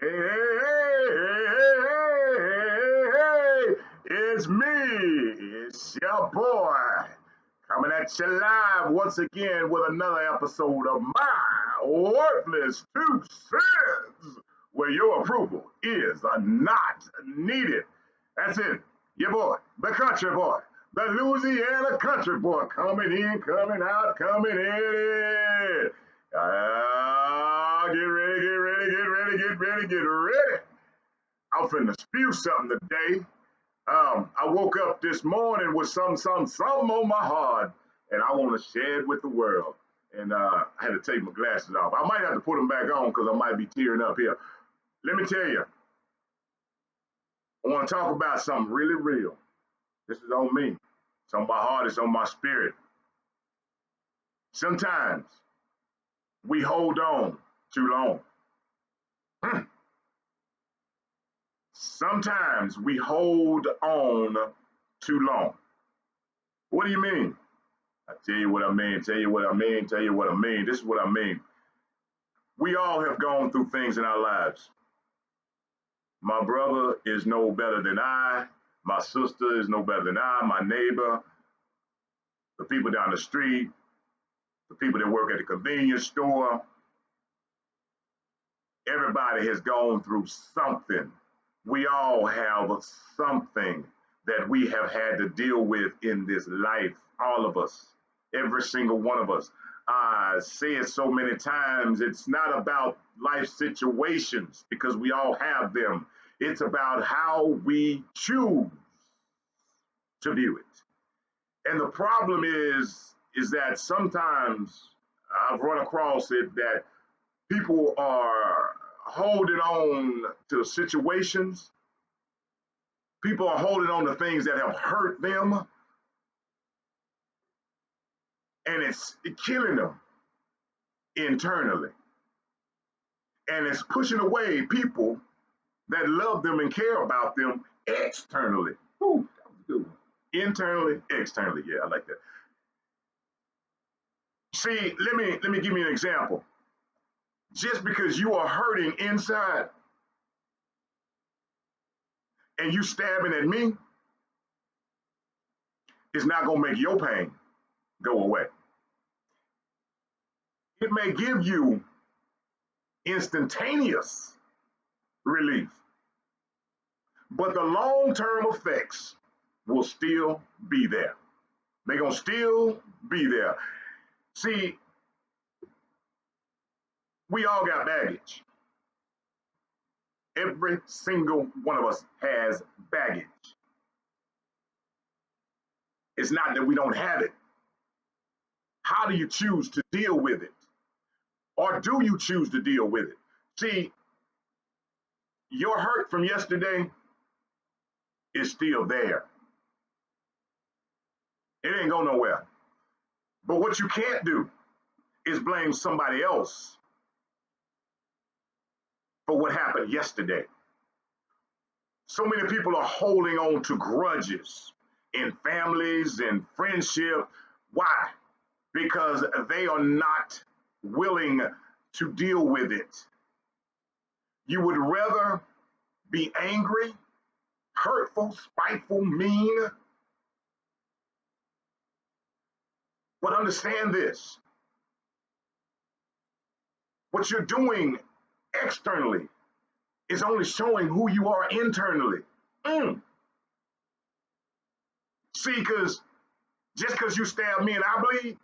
Hey, hey, hey, hey, hey, it's me. It's your boy coming at you live once again with another episode of my worthless two cents, where your approval is not needed. That's it. Your boy, the country boy, the Louisiana country boy, coming in, coming out, coming in. Get ready, get ready, get ready, get ready, get ready. I'm finna spew something today. I woke up this morning with something on my heart, and I want to share it with the world. And I had to take my glasses off. I might have to put them back on because I might be tearing up here. Let me tell you, I want to talk about something really real. This is on me. It's on my heart. It's on my spirit. Sometimes we hold on too long. Sometimes we hold on too long. What do you mean? I tell you what I mean, tell you what I mean, tell you what I mean. This is what I mean. We all have gone through things in our lives. My brother is no better than I. My sister is no better than I. My neighbor, the people down the street, the people that work at the convenience store. Everybody has gone through something. We all have something that we have had to deal with in this life. All of us, every single one of us. I say it so many times, it's not about life situations because we all have them. It's about how we choose to view it. And the problem is that sometimes I've run across it that people are holding on to situations. People are holding on to things that have hurt them, and it's killing them internally. And it's pushing away people that love them and care about them externally. Ooh, that was a good one. Internally, externally. Yeah, I like that. See, let me give you an example. Just because you are hurting inside and you stabbing at me, it's not gonna make your pain go away. It may give you instantaneous relief, but the long-term effects will still be there. They're gonna still be there. See, we all got baggage. Every single one of us has baggage. It's not that we don't have it. How do you choose to deal with it? Or do you choose to deal with it? See, your hurt from yesterday is still there. It ain't going nowhere. But what you can't do is blame somebody else for what happened yesterday. So many people are holding on to grudges in families and friendship. Why? Because they are not willing to deal with it. You would rather be angry, hurtful, spiteful, mean. But understand this, what you're doing externally is only showing who you are internally. Mm. See, because just because you stab me and I bleed,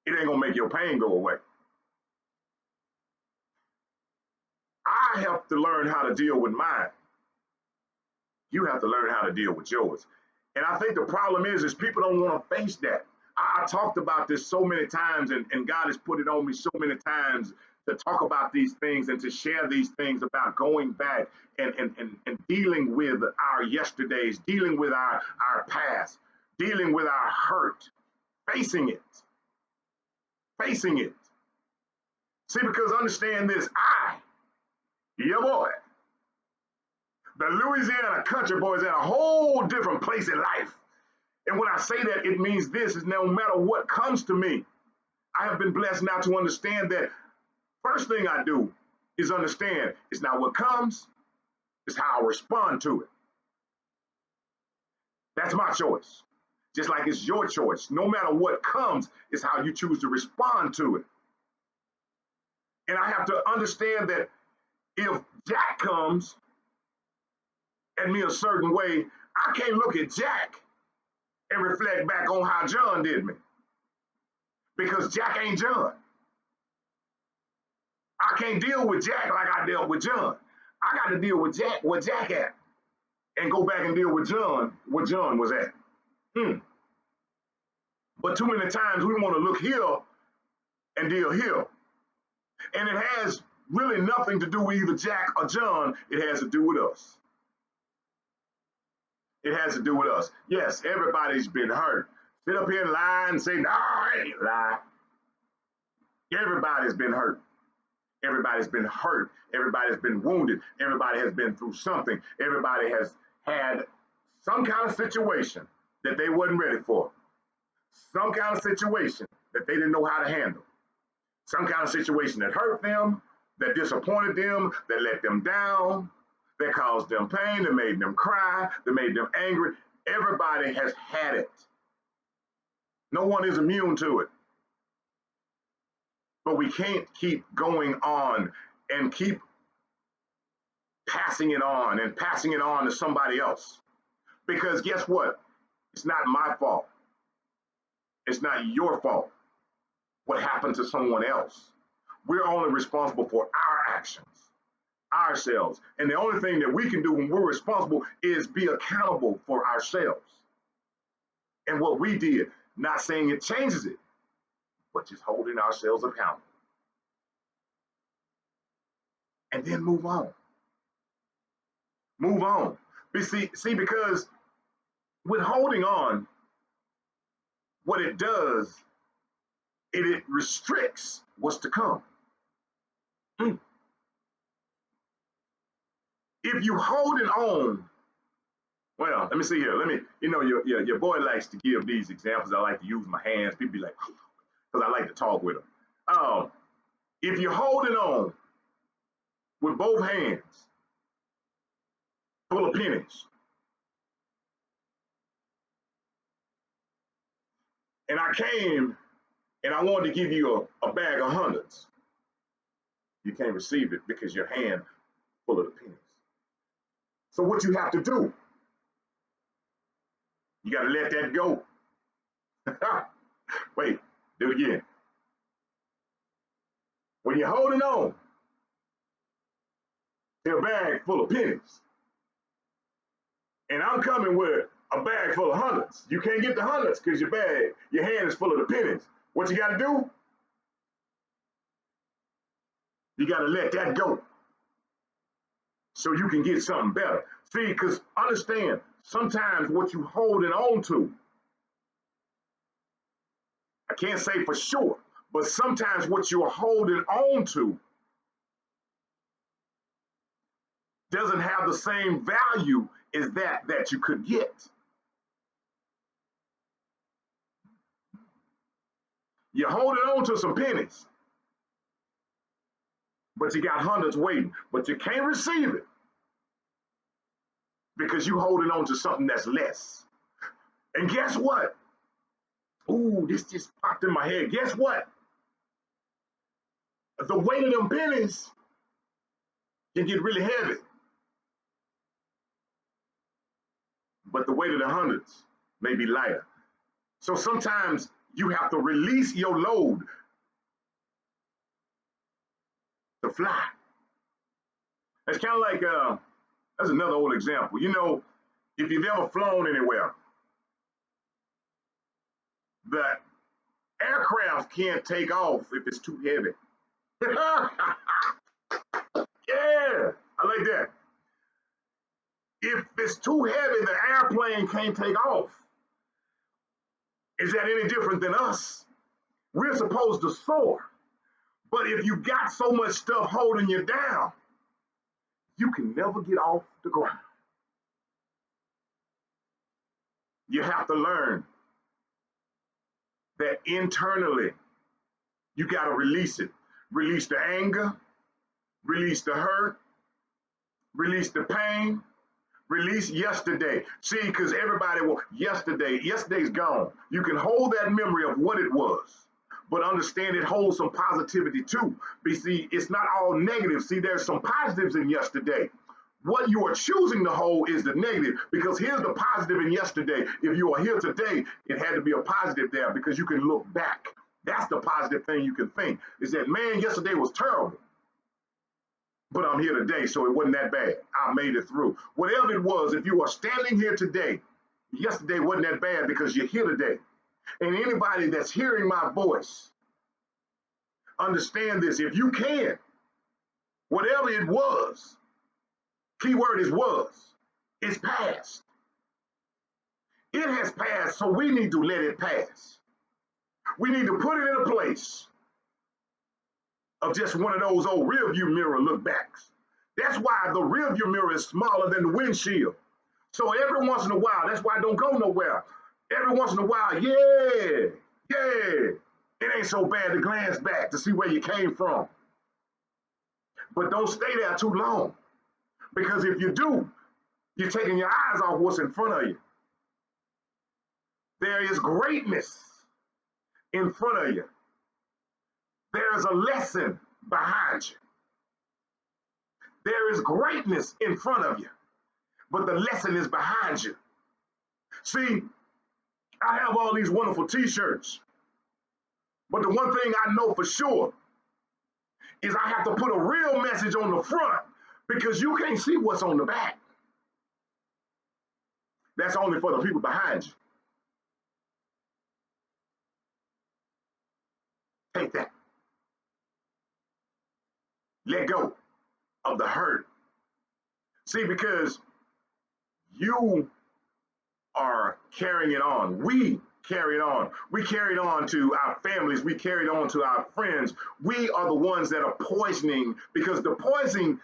it ain't gonna make your pain go away. I have to learn how to deal with mine. You have to learn how to deal with yours. And I think the problem is people don't want to face that. I talked about this so many times, and God has put it on me so many times to talk about these things and to share these things about going back and dealing with our yesterdays, dealing with our past, dealing with our hurt, facing it, facing it. See, because understand this, your boy, the Louisiana country boy is at a whole different place in life. And when I say that, it means this is no matter what comes to me, I have been blessed now to understand that first thing I do is understand it's not what comes, it's how I respond to it. That's my choice. Just like it's your choice. No matter what comes, it's how you choose to respond to it. And I have to understand that if Jack comes at me a certain way, I can't look at Jack and reflect back on how John did me because Jack ain't John. I can't deal with Jack like I dealt with John. I got to deal with Jack, what Jack at, and go back and deal with John, what John was at. But too many times we want to look here and deal here. And it has really nothing to do with either Jack or John. It has to do with us. It has to do with us. Yes, everybody's been hurt. Sit up here and lie and say, no, I ain't lie. Everybody's been hurt. Everybody's been hurt. Everybody's been wounded. Everybody has been through something. Everybody has had some kind of situation that they wasn't ready for. Some kind of situation that they didn't know how to handle. Some kind of situation that hurt them, that disappointed them, that let them down, that caused them pain, that made them cry, that made them angry. Everybody has had it. No one is immune to it. But we can't keep going on and keep passing it on and passing it on to somebody else. Because guess what? It's not my fault. It's not your fault what happened to someone else. We're only responsible for our actions, ourselves. And the only thing that we can do when we're responsible is be accountable for ourselves and what we did. Not saying it changes it, but just holding ourselves accountable. And then move on. Move on. See, because with holding on, what it does, it restricts what's to come. If you holding on, well, let me see here. Your boy likes to give these examples. I like to use my hands. People be like, because I like to talk with them. If you're holding on with both hands full of pennies, and I came and I wanted to give you a bag of hundreds, you can't receive it because your hand full of the pennies. So what you have to do, you got to let that go. Wait, do it again. When you're holding on to a bag full of pennies, and I'm coming with a bag full of hundreds, you can't get the hundreds because your hand is full of the pennies. What you got to do? You got to let that go so you can get something better. See, because understand, sometimes what you holding on to, I can't say for sure, but sometimes what you're holding on to doesn't have the same value as that you could get. You're holding on to some pennies, but you got hundreds waiting, but you can't receive it because you're holding on to something that's less. And guess what? Ooh, this just popped in my head. Guess what? The weight of them pennies can get really heavy, but the weight of the hundreds may be lighter. So sometimes you have to release your load to fly. It's kind of like, that's another old example. You know, if you've ever flown anywhere, the aircraft can't take off if it's too heavy. Yeah, I like that. If it's too heavy, the airplane can't take off. Is that any different than us? We're supposed to soar. But if you got so much stuff holding you down, you can never get off the ground. You have to learn that internally, you got to release it. Release the anger, Release the hurt, release the pain, release yesterday. See, because everybody will, yesterday's gone. You can hold that memory of what it was, but understand it holds some positivity too. But see, it's not all negative. See, there's some positives in yesterday. What you are choosing to hold is the negative, because here's the positive in yesterday. If you are here today, it had to be a positive there because you can look back. That's the positive thing you can think, is that, man, yesterday was terrible, but I'm here today, so it wasn't that bad. I made it through. Whatever it was, if you are standing here today, yesterday wasn't that bad because you're here today. And anybody that's hearing my voice, understand this. If you can, whatever it was, keyword is was, it's past. It has passed, so we need to let it pass. We need to put it in a place of just one of those old rear view mirror look backs. That's why the rear view mirror is smaller than the windshield. So every once in a while, that's why I don't go nowhere. Every once in a while, yeah, it ain't so bad to glance back to see where you came from. But don't stay there too long, because if you do, you're taking your eyes off what's in front of you. There is greatness in front of you. There is a lesson behind you. There is greatness in front of you, but the lesson is behind you. See, I have all these wonderful t-shirts, but the one thing I know for sure is I have to put a real message on the front, because you can't see what's on the back. That's only for the people behind you. Take that. Let go of the hurt. See, because you are carrying it on. We carry it on. We carry it on to our families. We carry it on to our friends. We are the ones that are poisoning, because the poison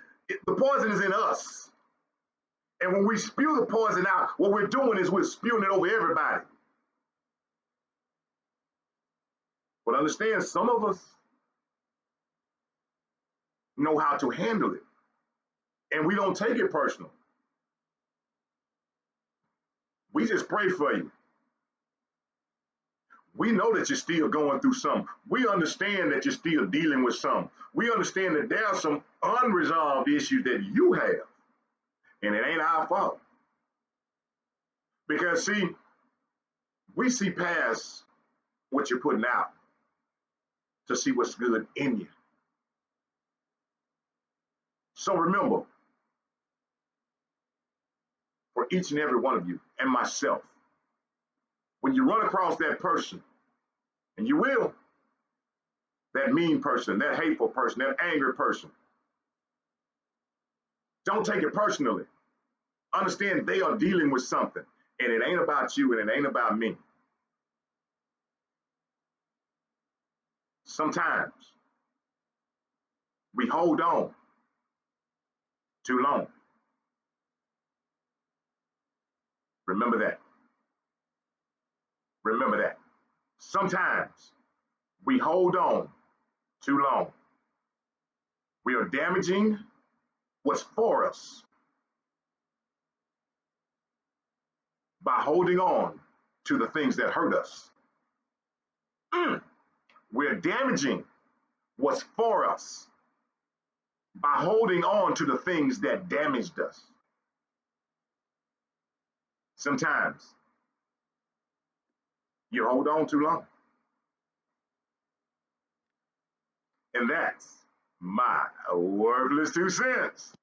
is in us. And when we spew the poison out, what we're doing is we're spewing it over everybody. But understand, some of us know how to handle it, and we don't take it personal. We just pray for you. We know that you're still going through something. We understand that you're still dealing with something. We understand that there are some unresolved issues that you have, and it ain't our fault. Because, see, we see past what you're putting out to see what's good in you. So remember, for each and every one of you and myself, when you run across that person, and you will, that mean person, that hateful person, that angry person, don't take it personally. Understand they are dealing with something, and it ain't about you, and it ain't about me. Sometimes we hold on too long. Remember that. Remember that. Sometimes we hold on too long. We are damaging what's for us by holding on to the things that hurt us. We're damaging what's for us by holding on to the things that damaged us. Sometimes you hold on too long. And that's my worthless 2 cents.